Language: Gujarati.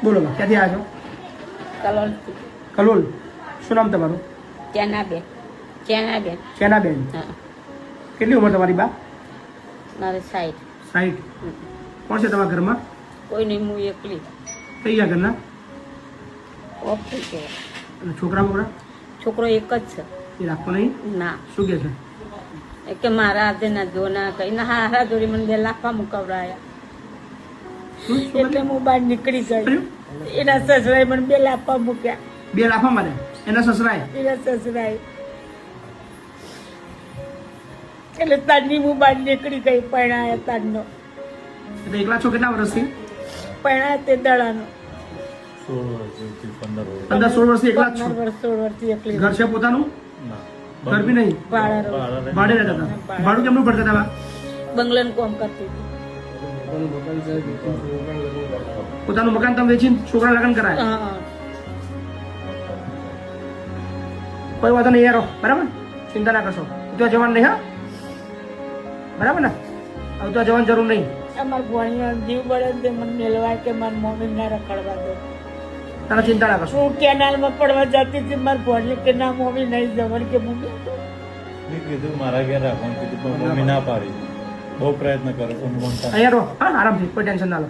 બોલો બા, ક્યાંથી આવ્યા છો? કલોલ કલોલ. શું નામ તમારું? ચેનાબેન. ચેનાબેન. હા, કેટલી ઉંમર તમારી બા? મારે સાઈડ 60. કોણ છે તમારા ઘરમાં? કોઈ નહીં, હું એકલી કઈ ગયા ઘરના? ઓફ થઈ ગયો. અને છોકરા બોકરા છોકરો એક જ છે. એ રાખતો નહીં? ના, શું કહે છે? એ કે મારા હાથે ના જો ના કઈ ના હારા જોડી મને 2 લાખમાં મુકવડાયા. શું એટલે હું બહાર નીકળી ગઈ. કર્યું? એના સસરાએ મને 2 લાખમાં મૂક્યા. 2 લાફા મારે એના સસરાએ. એના સસરાએ એટલે તારની હું બહાર નીકળી ગઈ. પરણાયા તારનો એટલે એકલા છો કેટલા વર્ષથી? પરણાયા તે દડાનો 15-16 વર્ષથી એકલા જ છો? 15 વર્ષ 16 વર્ષથી એકલી. ઘર છે પોતાનું? ઘર બી નહીં, ભાડા રહું. ભાડે રહેતા હતા. ભાડું કેમનું ભરતા હતા બા? બંગલાનું કામ કરતી હતી. પોતાનું મકાન તમે વેચીને છોકરા લગ્ન કરાય? હા, કોઈ વાંધો નહીં યારો, બરાબર? ચિંતા ના કરશો. તો જવાનું નહીં, હા? બરાબર ને? હવે તો જવાની જરૂર નહીં. અમારા ભણિયો જીવ બળે ને તે મને મેળવાય કે મારી મમ્મી ના રખડવા દે. તને ચિંતા ના કરશો. હું કેનાલમાં પડવા જતી હતી, મારી ભણિયો કે ના મમ્મી નહીં જવાનું, કે મમ્મી મેં કીધું મારા ઘેર રાખવાનું કીધું પણ મમ્મી ના પાડી. બહુ પ્રયત્ન કર્યો પણ મમતા અહીંયા રહો, હા, આરામથી, કોઈ ટેન્શન ના લો.